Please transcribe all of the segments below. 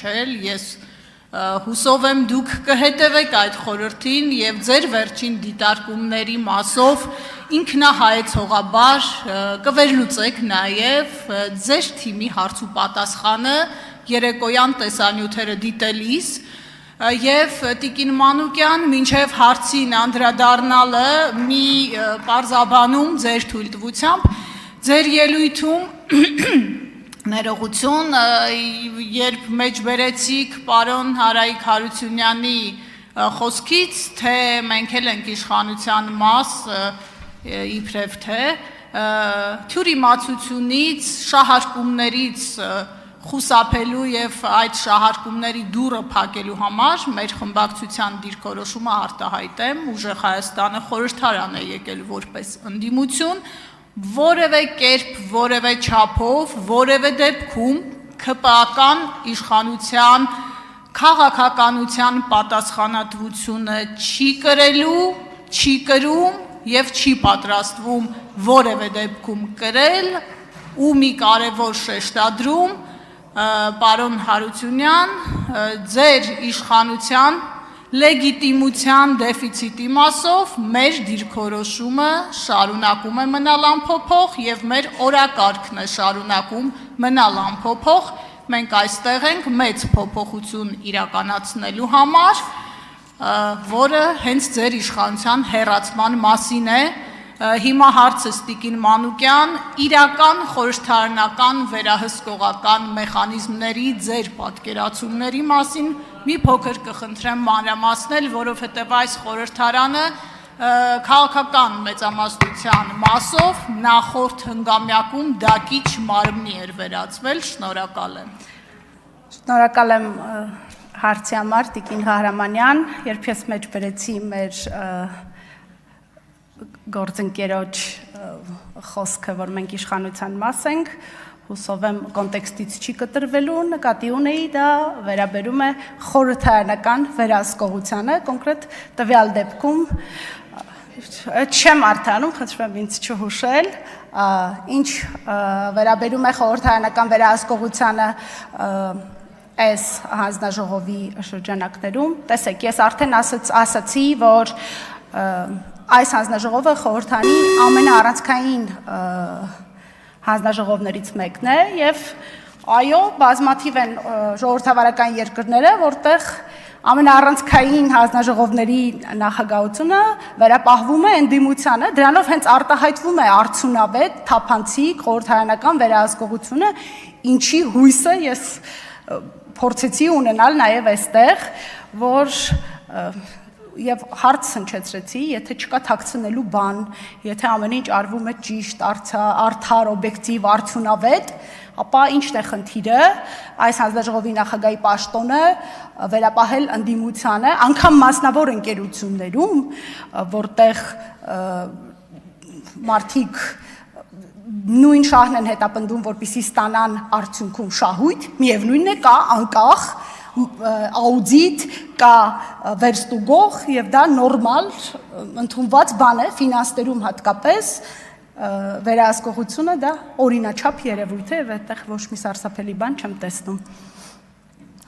հնչել, ես հուսով եմ դուք կհետևեք այդ խորհրդին եւ ձեր վերջին դիտարկումների մասով ինքնահայեցողաբար կվերլուծեք նաեւ ձեր թիմի հարց ու պատասխանը երեկոյան տեսանյութերը դիտելիս եւ Տիկին Մանուկյան մինչեւ հարցին անդրադառնալը մի պարզաբանում ձեր թույլտվությամբ ձեր ելույթում Ներողություն, երբ մեջ բերեցիք պարոն Հարայիկ Հարությունյանի խոսքից, թե մենք էլ ենք իշխանության մաս, իբրև թե, թյուր իմացությունից, շահարկումներից խուսափելու եւ այդ շահարկումների դուռը փակելու համար մեր խմբակցության դիրքորոշումը արտահայտեմ, ուժեղ Հայաստանը խորհրդարան է եկել որպես ընդդիմություն, որևէ կերպ, որևէ չափով, որևէ դեպքում ԿՊԱ-կան իշխանության քաղաքականության պատասխանատվությունը չի կրելու, չի կրում եւ չի պատրաստվում որևէ դեպքում կրել ու մի կարևոր շեշտադրում պարոն Հարությունյան ձեր իշխանության լեգիտիմության դեֆիցիտի մասով մեր դիրքորոշումը շարունակում է մնալ անփոփոխ եւ մեր օրակարգն է շարունակում մնալ անփոփոխ մենք այստեղ ենք մեծ փոփոխություն իրականացնելու համար որը հենց ձեր իշխանության հեռացման մասին է հիմա հարցս Տիկին Մանուկյան իրական խորհրդարանական վերահսկողական մեխանիզմների ձեր պատկերացումների մասին մի փոքր կխնդրեմ մանրամասնել, որովհետև այս խորհրդարանը քաղաքական մեծամասնության մասով նախորդ հնգամյակում դակիչ մարմնի էր վերածվել, շնորհակալ եմ։ Շնորհակալ եմ հարցի համար Տիկին Ղահրամանյան, երբ ես մեջ բերեցի մեր գործընկերոջ խոսքը, որ մենք իշխանության մաս ենք, հուսով եմ կոնտեքստից չի կտրվելու, նկատի ունեի դա վերաբերում է խորհրդարանական վերահսկողությանը, կոնկրետ տվյալ դեպքում չեմ արդարանում, խնդրում եմ ինձ չհուշել, ինչ վերաբերում է խորհրդարանական վերահսկողությանը այս հանձնաժողովի շրջանակներում, տեսեք, ես արդեն ասացի, որ այս հանձնաժողովը խորհրդարանի ամենաառանցքային հանձնաժողովներից մեկն է եւ այո, բազմաթիվ են ժողովրդավարական երկրները, որտեղ ամենաառանցքային հանձնաժողովների նախագահությունը վերապահվում է ընդդիմությանը, դրանով հենց արտահայտվում է արդյունավետ, թափանցիկ խորհրդարանական վերահսկողությունը, ինչի հույսը ես փորձեցի ունենալ նաեւ այստեղ, որ եւ հարց հնչեցրեցի, եթե չկա թաքցնելու բան, եթե ամեն ինչ արվում է ճիշտ, արդար, օբյեկտիվ, արդյունավետ, ապա ի՞նչն է խնդիրը, այս հանձնաժողովի նախագահի պաշտոնը վերապահել ընդդիմությանը, անգամ մասնավոր ընկերություններում, որտեղ մարդիկ նույն շահն են հետապնդում, որպեսզի ստանան արդյունքում շահույթ, միևնույնն է կա անկախ աուդիտ, կա վերստուգող եւ դա նորմալ ընդունված բան է ֆինանսներում հատկապես վերահսկողությունը դա օրինաչափ երևույթ է եւ այդտեղ ոչ մի սարսափելի բան չեմ տեսնում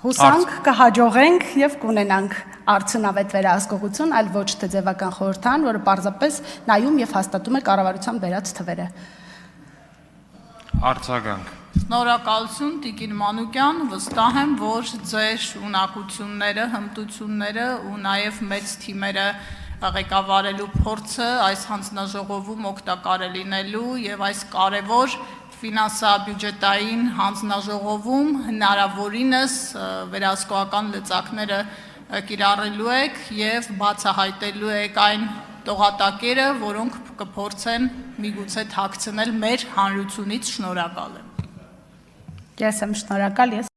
հուսանք կհաջողենք եւ կունենանք արդյունավետ վերահսկողություն այլ ոչ թե ձևական խորհրդարան որը պարզապես նայում եւ հաստատում է կառավարության բերած թվերը Արձագանք Շնորհակալություն Տիկին Մանուկյան, վստահ եմ, որ ձեր ունակությունները, հմտությունները ու նաև մեծ թիմերը ղեկավարելու փորձը այս հանձնաժողովում օգտակար է լինելու եւ այս կարևոր ֆինանսա-բյուջետային հանձնաժողովում հնարավորինս վերահսկողական լծակները կիրառելու եք եւ բացահայտելու եք այն տողատակերը, որոնք կփորձեն միգուցե թաքցնել մեր հանրությունից շնորհակալ եմ Ես եմ շնորհակալ, ես